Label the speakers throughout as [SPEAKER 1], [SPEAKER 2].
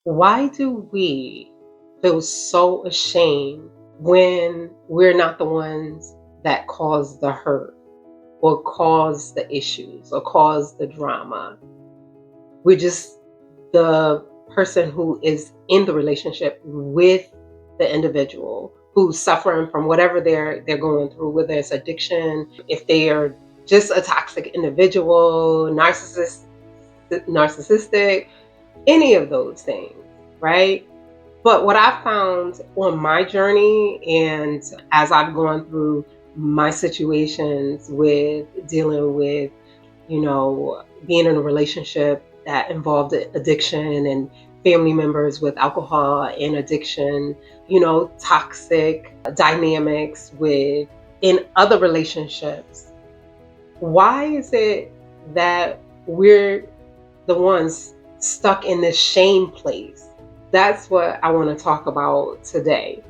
[SPEAKER 1] Why do we feel so ashamed when we're not the ones that cause the hurt or cause the issues or cause the drama? We're just the person who is in the relationship with the individual who's suffering from whatever they're going through, whether it's addiction, if they are just a toxic individual, narcissistic, any of those things, right? But what I found on my journey and as I've gone through my situations with dealing with, being in a relationship that involved addiction and family members with alcohol and addiction, toxic dynamics with in other relationships. Why is it that we're the ones stuck in this shame place? That's what I want to talk about today.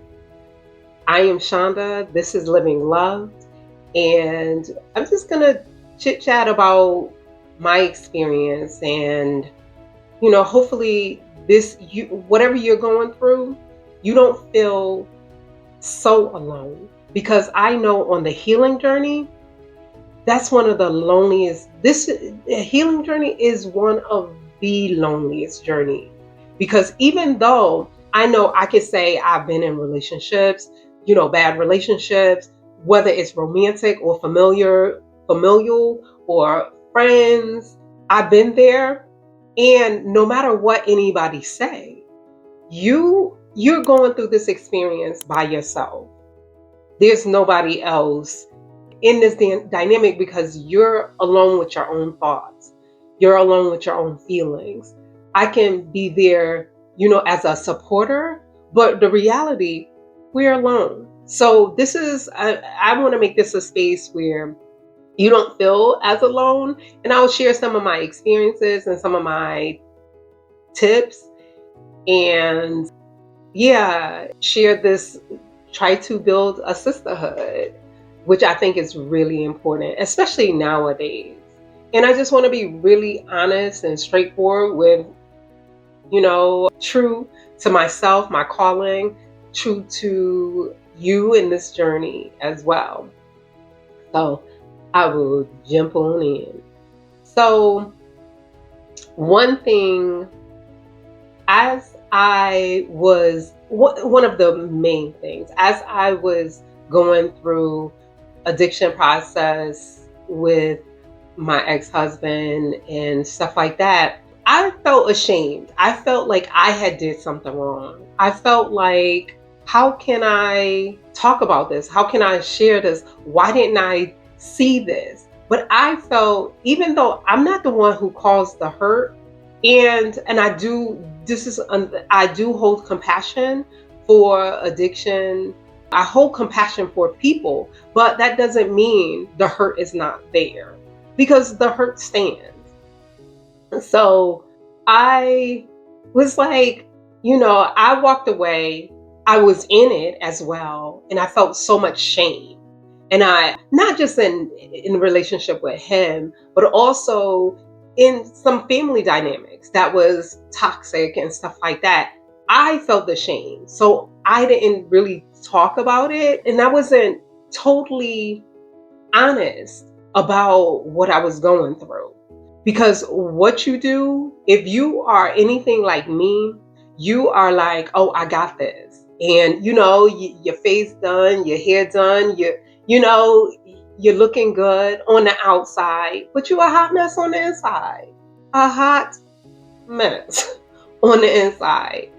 [SPEAKER 1] I am Shaunda. This is Living Loved. And I'm just going to chit chat about my experience and, hopefully whatever you're going through, you don't feel so alone. Because I know on the healing journey, that's one of the loneliest. This healing journey is one of the loneliest journey because even though I know I could say I've been in relationships, bad relationships, whether it's romantic or familial or friends, I've been there. And no matter what anybody say, you're going through this experience by yourself. There's nobody else in this dynamic because you're alone with your own thoughts. You're alone with your own feelings. I can be there, as a supporter, but the reality, we're alone. So I want to make this a space where you don't feel as alone. And I'll share some of my experiences and some of my tips and yeah, share this, try to build a sisterhood, which I think is really important, especially nowadays. And I just want to be really honest and straightforward with, true to myself, my calling, true to you in this journey as well. So I will jump on in. So, one thing, as I was, one of the main things, as I was going through addiction process with my ex-husband and stuff like that, I felt ashamed. I felt like I had did something wrong. I felt like, how can I talk about this? How can I share this? Why didn't I see this? But I felt, even though I'm not the one who caused the hurt, and I do, I do hold compassion for addiction. I hold compassion for people, but that doesn't mean the hurt is not there because the hurt stands. So I was like, I walked away. I was in it as well, and I felt so much shame. And I, not just in relationship with him, but also in some family dynamics that was toxic and stuff like that. I felt the shame. So I didn't really talk about it, and I wasn't totally honest about what I was going through. Because what you do, if you are anything like me, you are like, oh, I got this. And your face done, your hair done, you know, you're looking good on the outside, but you're a hot mess on the inside. A hot mess on the inside.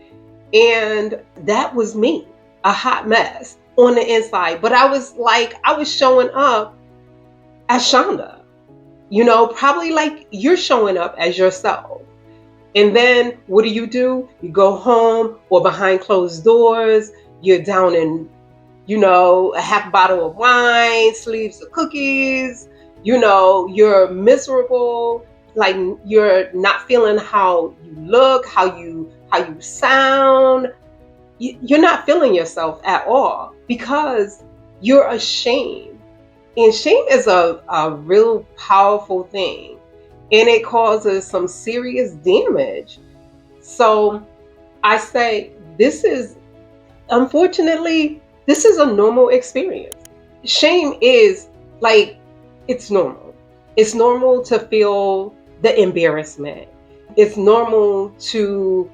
[SPEAKER 1] And that was me, a hot mess on the inside. But I was like, I was showing up as Shaunda, probably like you're showing up as yourself. And then what do? You go home or behind closed doors, you're down in, a half bottle of wine, sleeves of cookies, you're miserable, like you're not feeling how you look, how you sound. You're not feeling yourself at all because you're ashamed. And shame is a real powerful thing, and it causes some serious damage. So I say, this is, unfortunately, this is a normal experience. Shame is like, it's normal. It's normal to feel the embarrassment. It's normal to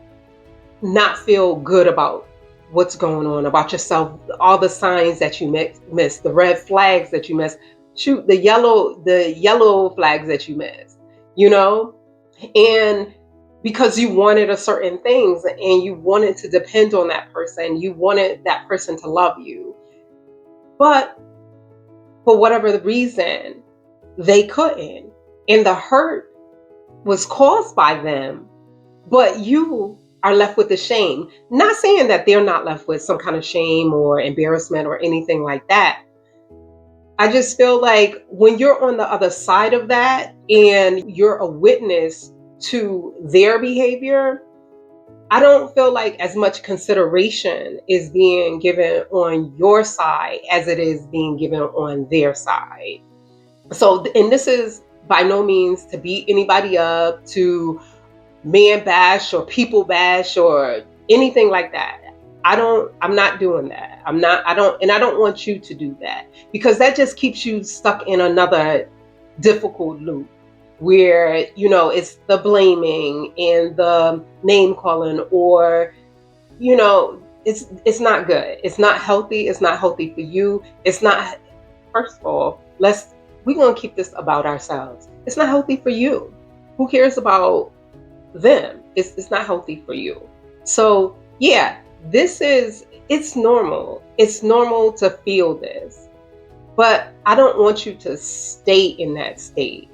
[SPEAKER 1] not feel good about what's going on about yourself, all the signs that you miss, the red flags that you miss, shoot, the yellow flags that you miss, you know? And because you wanted a certain things and you wanted to depend on that person, you wanted that person to love you. But for whatever the reason, they couldn't. And the hurt was caused by them, but you are left with the shame. Not saying that they're not left with some kind of shame or embarrassment or anything like that. I just feel like when you're on the other side of that and you're a witness to their behavior, I don't feel like as much consideration is being given on your side as it is being given on their side. So, and this is by no means to beat anybody up, to man bash or people bash or anything like that. I'm not doing that. I don't want you to do that, because that just keeps you stuck in another difficult loop where, it's the blaming and the name calling, or, it's not good. It's not healthy. It's not healthy for you. It's not, first of all, we're going to keep this about ourselves. It's not healthy for you. Who cares about them? It's not healthy for you. So yeah, it's normal. It's normal to feel this, but I don't want you to stay in that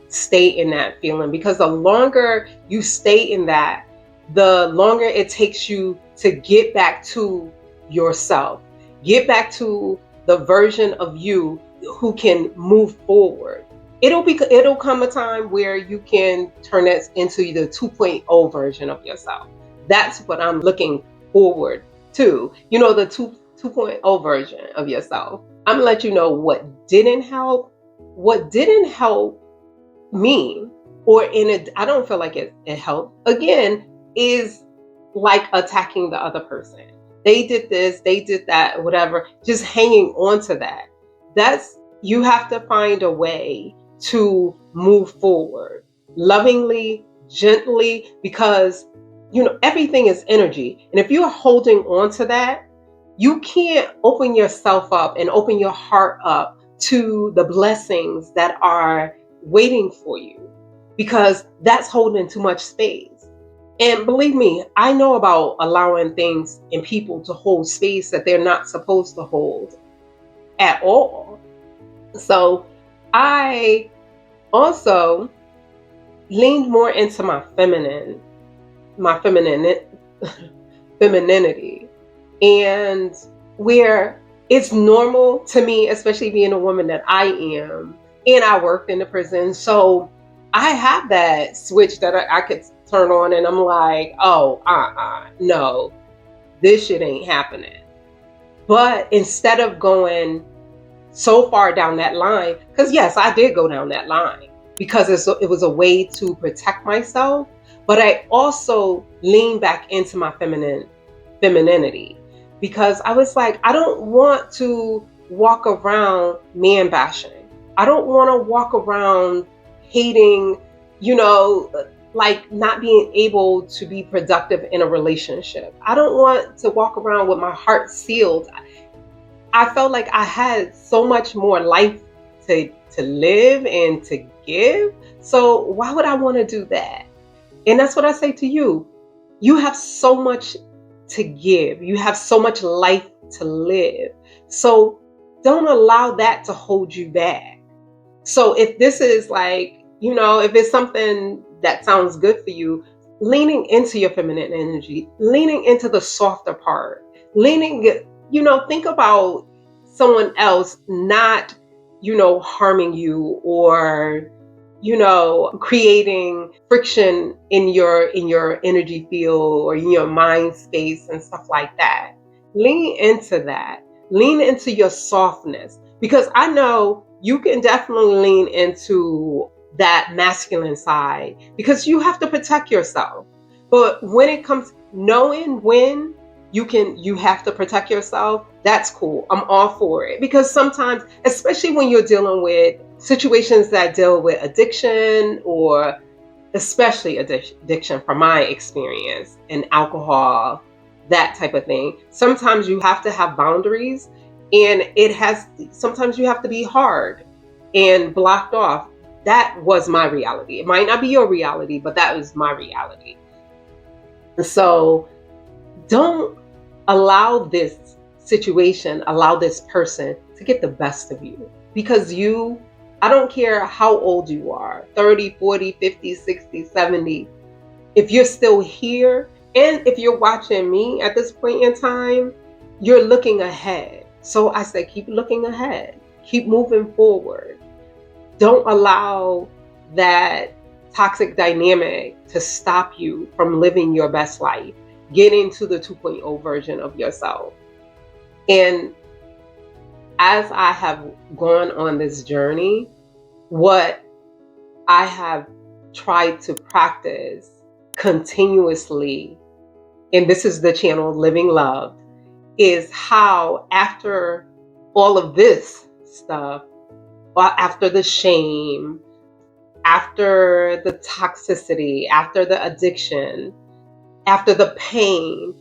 [SPEAKER 1] stay in that feeling, because the longer you stay in that, the longer it takes you to get back to yourself, get back to the version of you who can move forward. It'll come a time where you can turn it into the 2.0 version of yourself. That's what I'm looking forward to. The 2.0 version of yourself. I'm gonna let you know what didn't help. What didn't help me, or in it, I don't feel like it helped. Again, is like attacking the other person. They did this, they did that, whatever. Just hanging on to that. You have to find a way to move forward lovingly, gently, because everything is energy. And if you're holding on to that, you can't open yourself up and open your heart up to the blessings that are waiting for you, because that's holding too much space. And believe me, I know about allowing things and people to hold space that they're not supposed to hold at all. So I also leaned more into my femininity, and where it's normal to me, especially being a woman that I am, and I worked in the prison. So I have that switch that I could turn on, and I'm like, oh, no, this shit ain't happening. But instead of going so far down that line, because yes, I did go down that line because it was a way to protect myself, but I also leaned back into my femininity, because I was like, I don't want to walk around man bashing. I don't want to walk around hating, like not being able to be productive in a relationship. I don't want to walk around with my heart sealed. I felt like I had so much more life to live and to give. So why would I want to do that? And that's what I say to you. You have so much to give. You have so much life to live. So don't allow that to hold you back. So if this is like, if it's something that sounds good for you, leaning into your feminine energy, leaning into the softer part, think about someone else not, harming you, or, creating friction in your energy field or in your mind space and stuff like that. Lean into that. Lean into your softness, because I know you can definitely lean into that masculine side, because you have to protect yourself. But when it comes knowing when you have to protect yourself, that's cool. I'm all for it. Because sometimes, especially when you're dealing with situations that deal with addiction, or especially addiction from my experience, and alcohol, that type of thing, sometimes you have to have boundaries, and sometimes you have to be hard and blocked off. That was my reality. It might not be your reality, but that was my reality. So don't allow this situation, allow this person to get the best of you. Because I don't care how old you are, 30, 40, 50, 60, 70, if you're still here, and if you're watching me at this point in time, you're looking ahead. So I say, keep looking ahead, keep moving forward. Don't allow that toxic dynamic to stop you from living your best life, getting to the 2.0 version of yourself. And as I have gone on this journey, what I have tried to practice continuously, and this is the channel Living Loved, is how after all of this stuff, after the shame, after the toxicity, after the addiction, after the pain,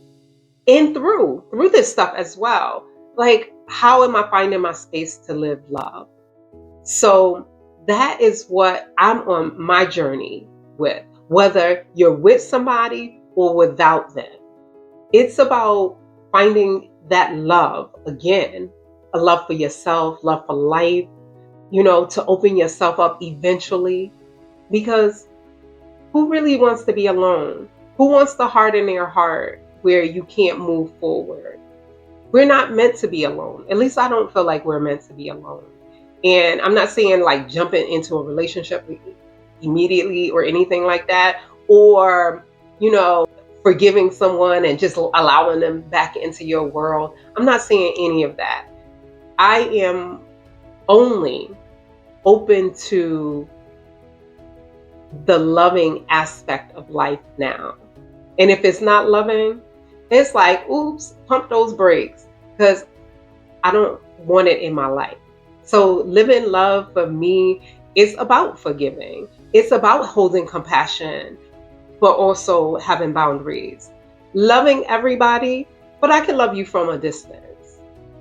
[SPEAKER 1] and through this stuff as well, like, how am I finding my space to live love? So that is what I'm on my journey with, whether you're with somebody or without them. It's about finding that love again, a love for yourself, love for life, to open yourself up eventually. Because who really wants to be alone? Who wants to harden their heart where you can't move forward? We're not meant to be alone. At least I don't feel like we're meant to be alone. And I'm not saying like jumping into a relationship immediately or anything like that, or, forgiving someone and just allowing them back into your world. I'm not saying any of that. I am only open to the loving aspect of life now. And if it's not loving, it's like, oops, pump those brakes, because I don't want it in my life. So living love for me is about forgiving. It's about holding compassion, but also having boundaries. Loving everybody, but I can love you from a distance.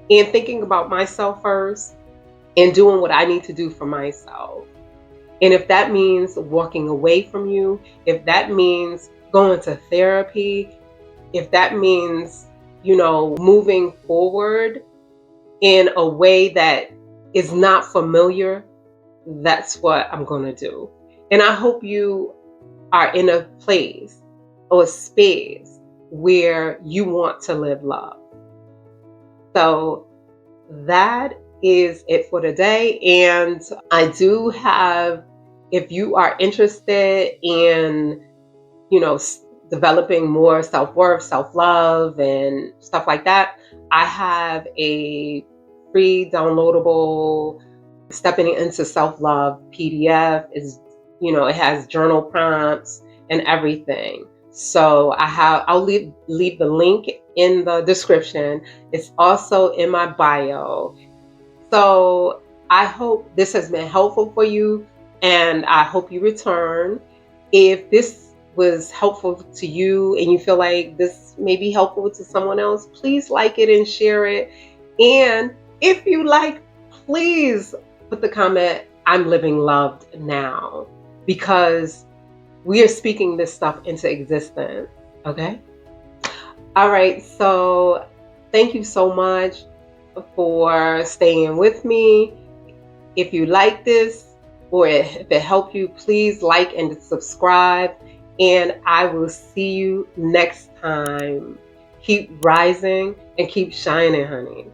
[SPEAKER 1] And thinking about myself first and doing what I need to do for myself. And if that means walking away from you, if that means going to therapy, if that means, moving forward in a way that is not familiar, that's what I'm going to do. And I hope you are in a place or a space where you want to live love. So that is it for today. And I do have, if you are interested in, developing more self-worth, self-love, and stuff like that, I have a free downloadable Stepping into Self-Love PDF. It has journal prompts and everything. So I'll leave the link in the description. It's also in my bio. So I hope this has been helpful for you, and I hope you return. If this was helpful to you and you feel like this may be helpful to someone else, please like it and share it. And if you like, please put the comment, I'm living loved now, because we are speaking this stuff into existence. Okay? All right. So thank you so much for staying with me. If you like this, or if it helped you, please like and subscribe. And I will see you next time. Keep rising and keep shining, honey.